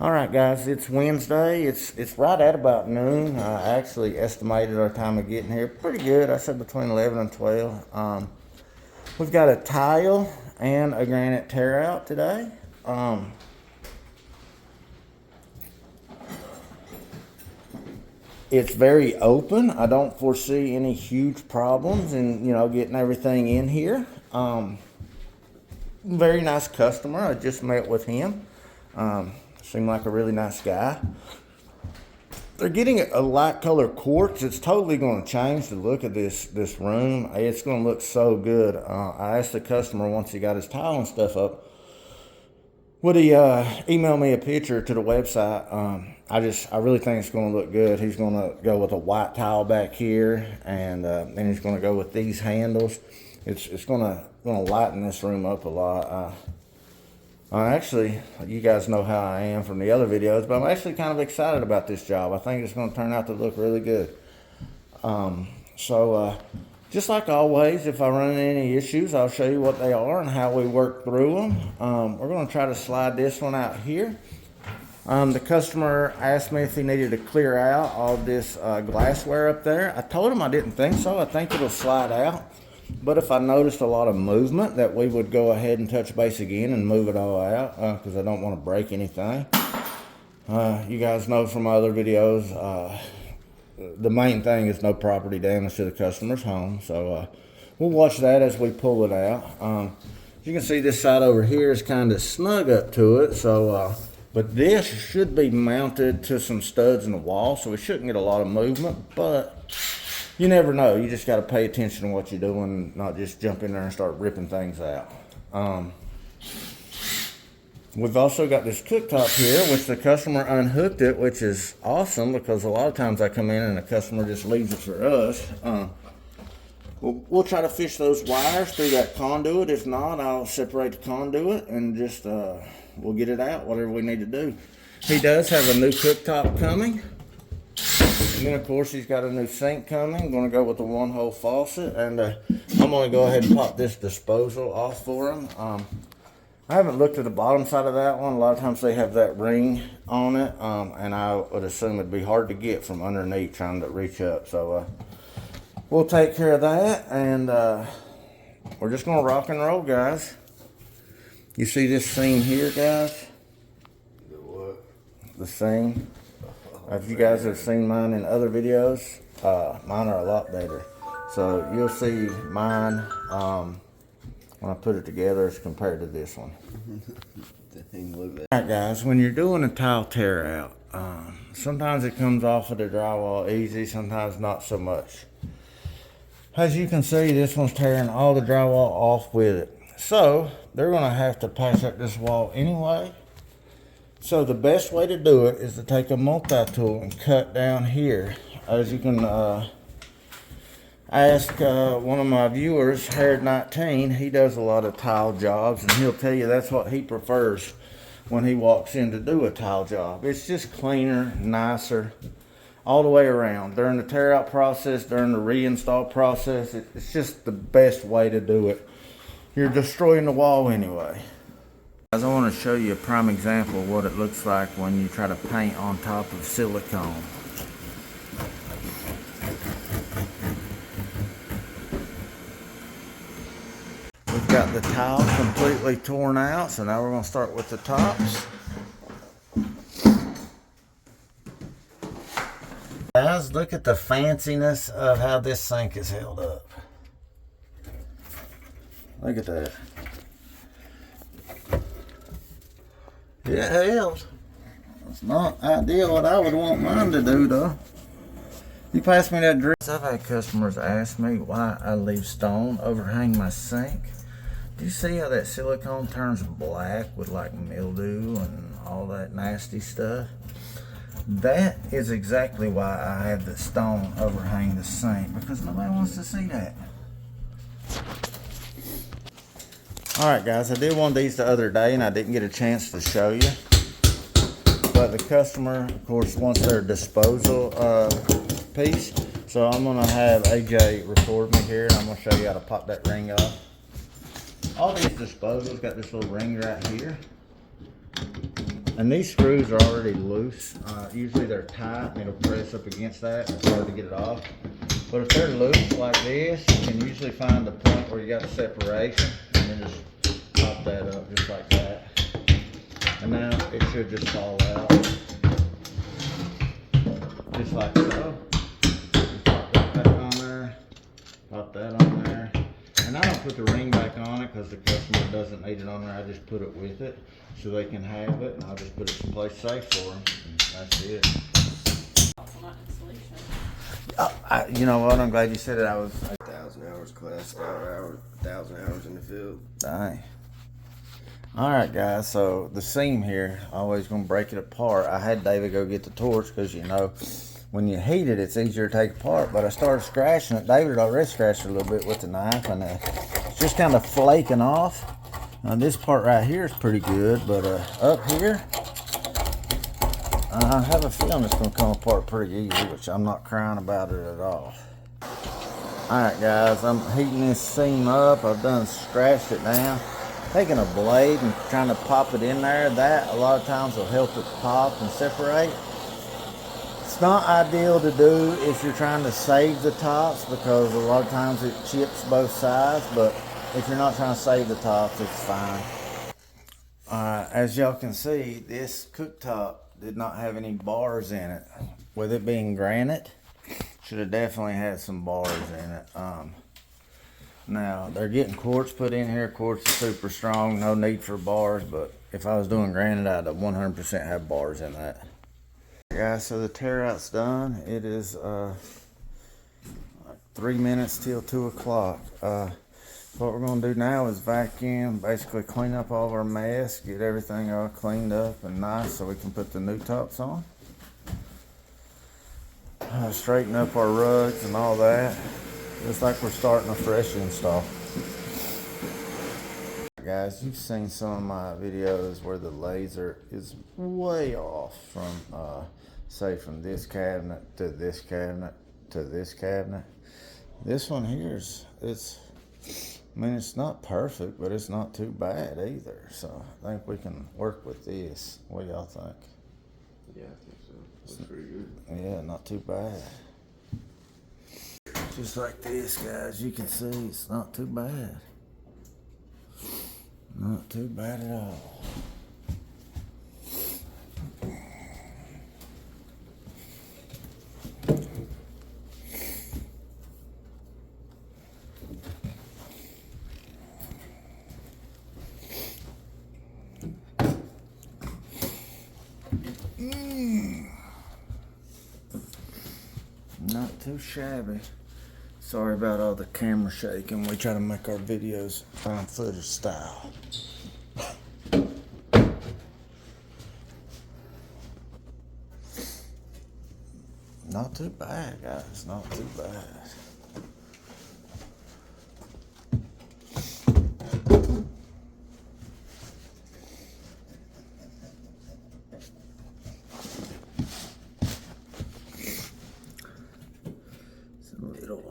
Alright guys, it's Wednesday. It's right at about noon. I actually estimated our time of getting here pretty good. I said between 11 and 12. We've got a tile and a granite tear out today. It's very open. I don't foresee any huge problems in, getting everything in here. Very nice customer. I just met with him. Seemed like a really nice guy. They're getting a light color quartz. It's totally going to change the look of this room. It's going to look so good. I asked the customer once he got his tile and stuff up, would he email me a picture to the website? I really think it's going to look good. He's going to go with a white tile back here, and then he's going to go with these handles. It's going to lighten this room up a lot. Actually, you guys know how I am from the other videos, but I'm actually kind of excited about this job. I think it's going to turn out to look really good. Just like always, if I run into any issues, I'll show you what they are and how we work through them. We're going to try to slide this one out here. The customer asked me if he needed to clear out all this glassware up there. I told him I didn't think so. I think it'll slide out. But if I noticed a lot of movement, that we would go ahead and touch base again and move it all out, because I don't want to break anything. You guys know from my other videos, the main thing is no property damage to the customer's home. So we'll watch that as we pull it out. You can see this side over here is kind of snug up to it. So, but this should be mounted to some studs in the wall, so we shouldn't get a lot of movement. But you never know. You just got to pay attention to what you're doing, not just jump in there and start ripping things out. We've also got this cooktop here, which the customer unhooked it, which is awesome because a lot of times I come in and the customer just leaves it for us. We'll try to fish those wires through that conduit. If not, I'll separate the conduit and just we'll get it out, whatever we need to do. He does have a new cooktop coming. And then, of course, he's got a new sink coming. I'm going to go with the one-hole faucet. And I'm going to go ahead and pop this disposal off for him. I haven't looked at the bottom side of that one. A lot of times they have that ring on it. And I would assume it'd be hard to get from underneath trying to reach up. So we'll take care of that. And we're just going to rock and roll, guys. You see this seam here, guys? The what? The seam. If you guys have seen mine in other videos, mine are a lot better. So you'll see mine when I put it together as compared to this one. Alright guys, when you're doing a tile tear out, sometimes it comes off of the drywall easy, sometimes not so much. As you can see, this one's tearing all the drywall off with it. So they're going to have to patch up this wall anyway. So the best way to do it is to take a multi-tool and cut down here. As you can ask one of my viewers, Hared19, he does a lot of tile jobs, and he'll tell you that's what he prefers when he walks in to do a tile job. It's just cleaner, nicer, all the way around. During the tear out process, during the reinstall process, it's just the best way to do it. You're destroying the wall anyway. I want to show you a prime example of what it looks like when you try to paint on top of silicone. We've got the tile completely torn out, so now we're going to start with the tops. Guys, look at the fanciness of how this sink is held up. Look at that. It held. It's not ideal what I would want mine to do though. You pass me that drill. I've had customers ask me why I leave stone overhang my sink. Do you see how that silicone turns black with like mildew and all that nasty stuff? That is exactly why I have the stone overhang the sink, because nobody wants to see that. Alright guys, I did one of these the other day and I didn't get a chance to show you. But the customer, of course, wants their disposal piece. So I'm going to have AJ record me here and I'm going to show you how to pop that ring off. All these disposals got this little ring right here. And these screws are already loose. Usually they're tight and it'll press up against that. It's hard to get it off. But if they're loose like this, you can usually find the point where you got the separation and then just pop that up just like that. And now it should just fall out. Just like so. Just pop that back on there. Pop that on there. And I don't put the ring back on it because the customer doesn't need it on there. I just put it with it so they can have it, and I'll just put it someplace safe for them. And that's it. You know what? I'm glad you said it. I was 1,000 hours class, 1,000 hours in the field. Dang. All right, guys. So the seam here, always gonna break it apart. I had David go get the torch because you know, when you heat it, it's easier to take apart. But I started scratching it. David had already scratched it a little bit with the knife, and it's just kind of flaking off. Now this part right here is pretty good, but up here, I have a feeling it's gonna come apart pretty easy, which I'm not crying about it at all. All right, guys, I'm heating this seam up. I've done scratched it down. Taking a blade and trying to pop it in there, that a lot of times will help it pop and separate. It's not ideal to do if you're trying to save the tops because a lot of times it chips both sides, but if you're not trying to save the tops, it's fine. As y'all can see, this cooktop did not have any bars in it. With it being granite, should have definitely had some bars in it. Now, they're getting quartz put in here. Quartz is super strong, no need for bars, but if I was doing granite, I'd 100% have bars in that. Guys, so the tear out's done. It is like 3 minutes till 2 o'clock. What we're gonna do now is vacuum, basically clean up all of our mess, get everything all cleaned up and nice so we can put the new tops on. Straighten up our rugs and all that. Just like we're starting a fresh install. Guys, you've seen some of my videos where the laser is way off from, say from this cabinet to this cabinet to this cabinet. This one here I mean, it's not perfect, but it's not too bad either. So I think we can work with this. What do y'all think? Yeah, I think so. That's pretty good. Yeah, not too bad. Just like this, guys, you can see it's not too bad. Not too bad at all. Not too shabby. Sorry about all the camera shaking. We try to make our videos found footage style. Not too bad, guys. Not too bad.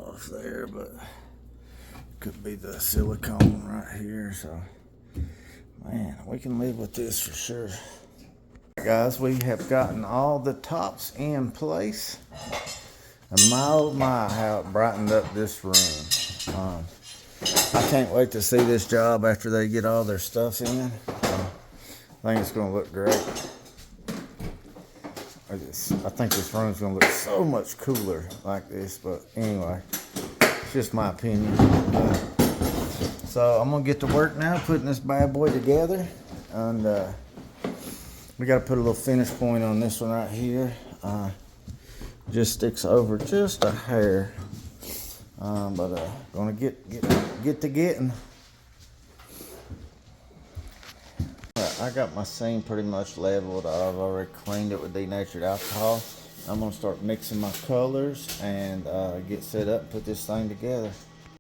Off there, but could be the silicone right here, so man, we can live with this for sure. Guys, we have gotten all the tops in place, and my oh my, how it brightened up this room. I can't wait to see this job after they get all their stuff in. I think it's going to look great. I think this room's gonna look so much cooler like this, but anyway, it's just my opinion. So I'm gonna get to work now, putting this bad boy together, and we gotta put a little finish point on this one right here. Just sticks over just a hair, but gonna get to getting. I got my seam pretty much leveled. I've already cleaned it with denatured alcohol. I'm gonna start mixing my colors and get set up and put this thing together.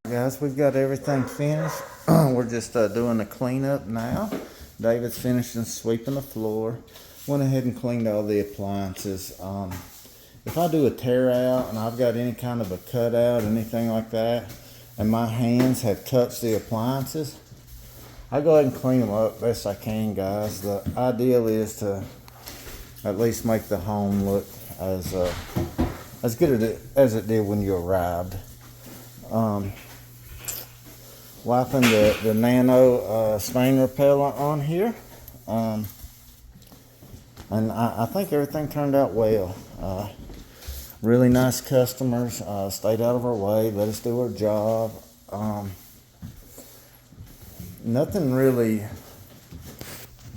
Guys, we've got everything finished. We're just doing the cleanup now. David's finishing sweeping the floor. Went ahead and cleaned all the appliances. If I do a tear out and I've got any kind of a cutout, anything like that, and my hands have touched the appliances, I'll go ahead and clean them up best I can, guys. The ideal is to at least make the home look as good as it did when you arrived. Wiping the nano stain repellent on here. And I think everything turned out well. Really nice customers, stayed out of our way, let us do our job. Nothing really.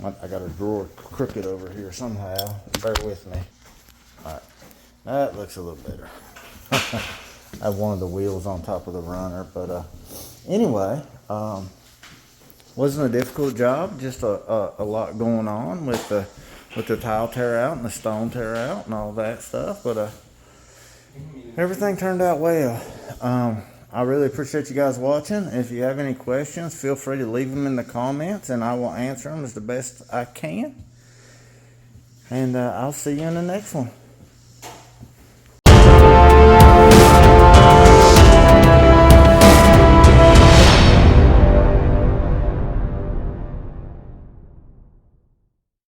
I got a drawer crooked over here somehow. Bear with me. All right, that looks a little better. I have one of the wheels on top of the runner, but anyway, wasn't a difficult job. Just a lot going on with the tile tear out and the stone tear out and all that stuff, but everything turned out well. I really appreciate you guys watching. If you have any questions, feel free to leave them in the comments and I will answer them as the best I can. And I'll see you in the next one.